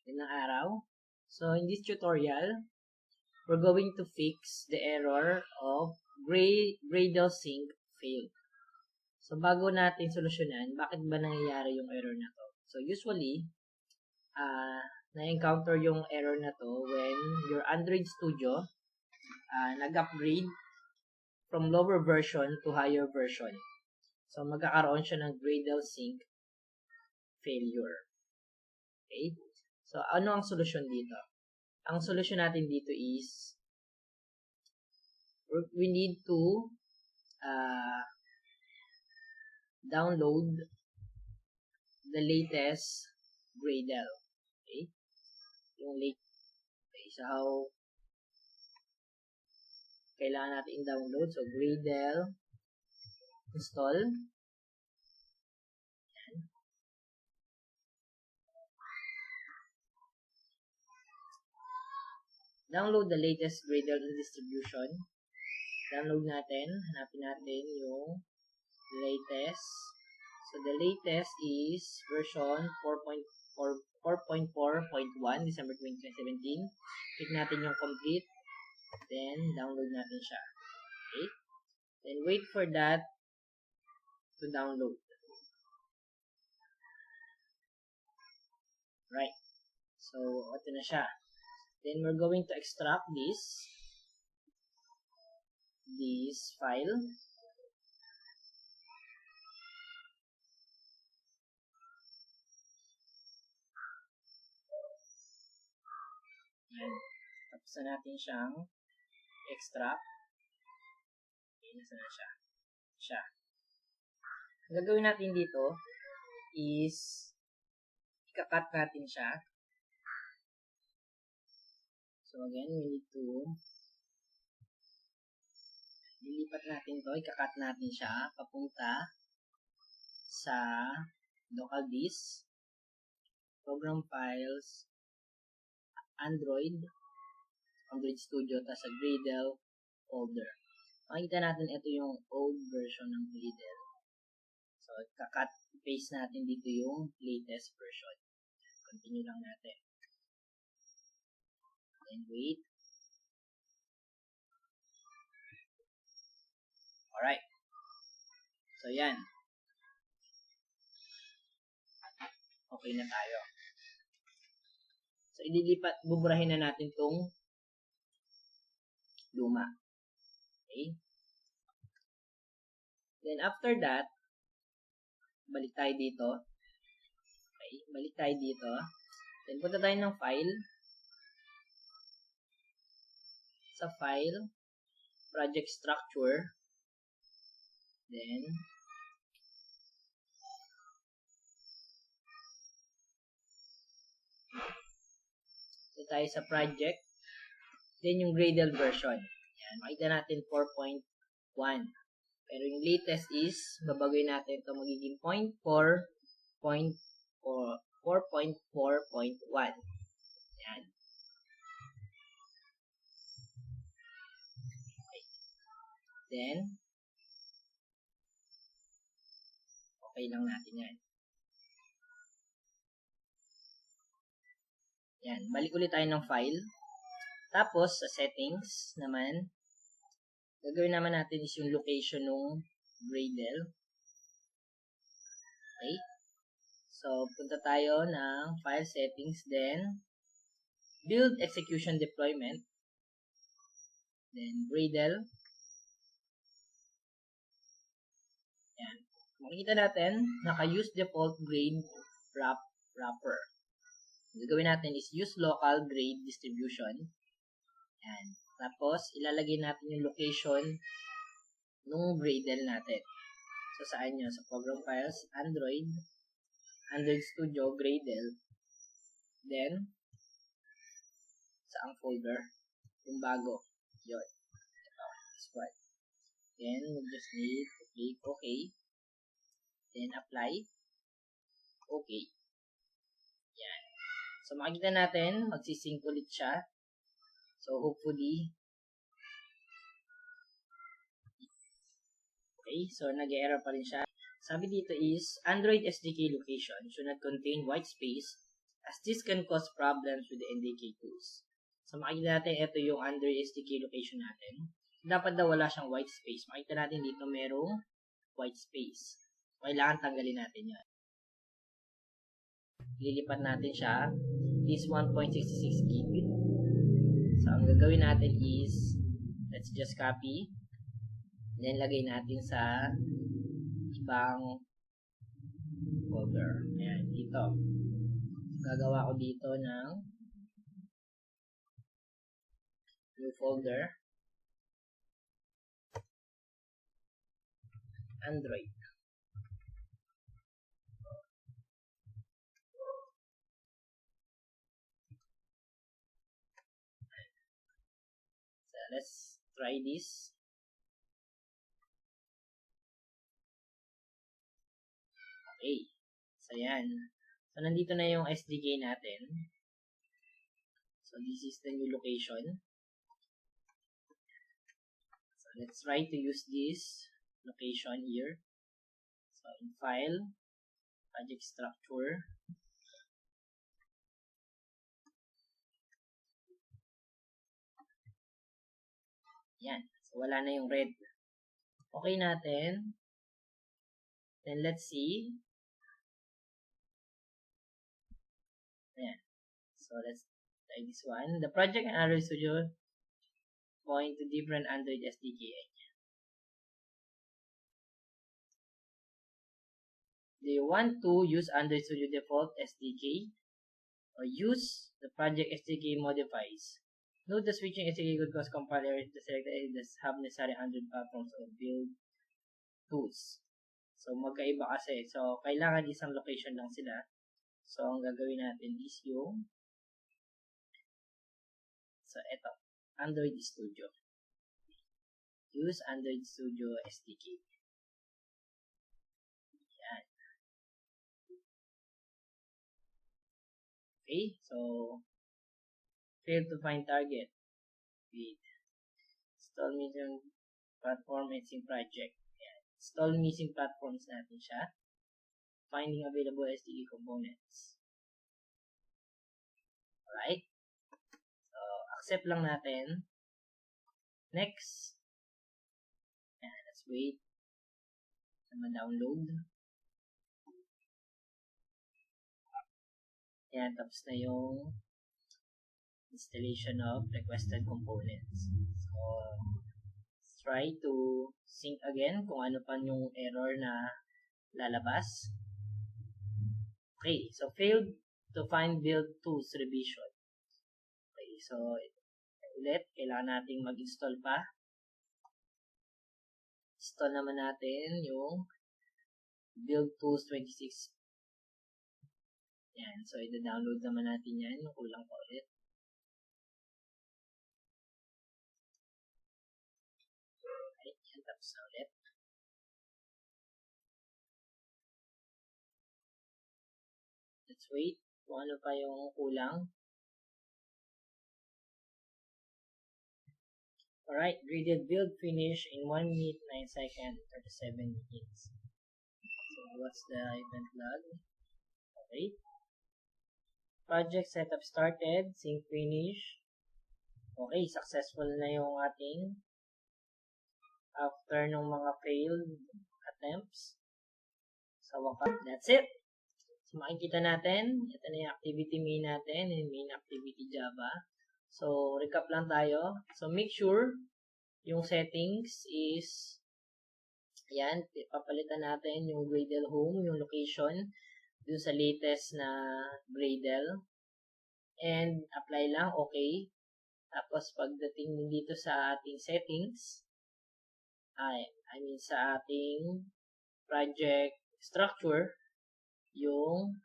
Magandang araw. So, in this tutorial, we're going to fix the error of Gradle sync failed. So, bago natin solusyonan, bakit ba nangyayari yung error na to? So, usually, na-encounter yung error na to when your Android Studio nag-upgrade from lower version to higher version. So, magkakaroon siya ng Gradle sync failure. Okay? So, ano ang solusyon dito? Ang solusyon natin dito is we need to download the latest Gradle. Okay? Yung okay, so how kailangan natin i-download? So, Gradle install. Download the latest Gradle distribution. Download natin. Hanapin natin yung latest. So, the latest is version 4.4.1, December 2017. Click natin yung complete. Then, download natin siya. Okay? Then, wait for that to download. Right. So, ito na siya. Then, we're going to extract this file. Yan. Tapos na natin siyang extract. Okay, nasa na siya. Ang gagawin natin dito is ika-cut natin siya. So, again, we need to lilipat natin to, ika-cut natin siya papunta sa local disk, program files, Android Studio, tapos sa Gradle folder. Makikita natin ito yung old version ng Gradle. So, ika-cut, paste natin dito yung latest version. Continue lang natin. Then wait. Alright. So, yan. Okay na tayo. So, buburahin na natin tong luma. Okay? Then, after that, balik tayo dito. Okay? Balik tayo dito. Then, punta tayo ng file. Sa file, project structure. Then, tayo sa project. Then, yung Gradle version. Yan, makita natin 4.1. Pero yung latest is, babagoy natin ito magiging 4.4.1. Yan. Okay. Then, okay lang natin yan. Yan. Balik ulit tayo ng file. Tapos, sa settings naman, gagawin naman natin is yung location ng Gradle. Okay? So, punta tayo ng file settings, then build execution deployment, then Gradle. Yan. Makikita natin, naka-use default grade wrapper. Ang gagawin natin is use local grade distribution. Yan. Tapos, ilalagay natin yung location ng Gradle natin. So, saan nyo? Sa program files, Android Studio, Gradle. Then, saang folder? Yung bago. Yun. This one. Then, we just need to click OK. Then, apply. OK. Yan. So, makikita natin, magsisync ulit siya. So, hopefully, okay, so nag-error pa rin siya. Sabi dito is, Android SDK location should not contain white space as this can cause problems with the NDK tools. So makikita natin, ito yung under SDK location natin. Dapat daw wala siyang white space. Makikita natin dito merong white space. Kailangan tanggalin natin yan. Lilipat natin siya. Is 1.66 gig. So ang gagawin natin is, let's just copy. Then lagay natin sa ibang folder. Ayan, dito. Gagawa ko dito ng new folder. Android. So let's try this. Okay. So yan. So nandito na yung SDK natin. So this is the new location. So let's try to use this location here. So in file, project structure. Yan. So wala na yung red. Okay natin. Then let's see. Ayan. So let's try this one. The project and Android Studio point to different Android SDK. Do you want to use Android Studio default SDK or use the project SDK modifies? Note the switching SDK could cause compiler to select does have necessary Android platforms or build tools. So magkaiba kasi. So kailangan isang location lang sila. So ang gagawin natin is yung eto, Android Studio. Use Android Studio SDK. Yan. Okay, so fail to find target with install missing platform and sync project. Yan. Install missing platforms natin siya. Finding available SDK components. Alright. So, accept lang natin. Next. Yan, let's wait. Ma-download. Yan, tapos na yung installation of requested components. So, let's try to sync again kung ano pa yung error na lalabas. Okay, so failed to find build tools revision. Okay, so ulit, kailangan nating mag-install pa. Install naman natin yung build tools 26. Yan, so i-download naman natin yan. Kulang pa ulit. Okay, yan, tapos na ulit. Let's wait kung ano pa yung kulang. Alright, Gradle build finish in 1 minute, 9 seconds, 37 minutes. So, what's the event log? Okay. Project setup started, sync finish. Okay, successful na yung ating after ng mga failed attempts. So, that's it. So, makikita natin, ito na yung activity main natin, yung main activity Java. So, recap lang tayo. So, make sure yung settings is, ayan, papalitan natin yung Gradle home, yung location, dun sa latest na Gradle. And, apply lang, okay. Tapos, pagdating dito sa ating settings, I mean, sa ating project structure, yung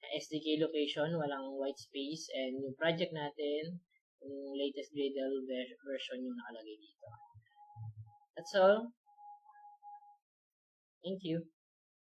SDK location, walang white space, and yung project natin, yung latest Gradle version yung nakalagay dito. That's all. Thank you.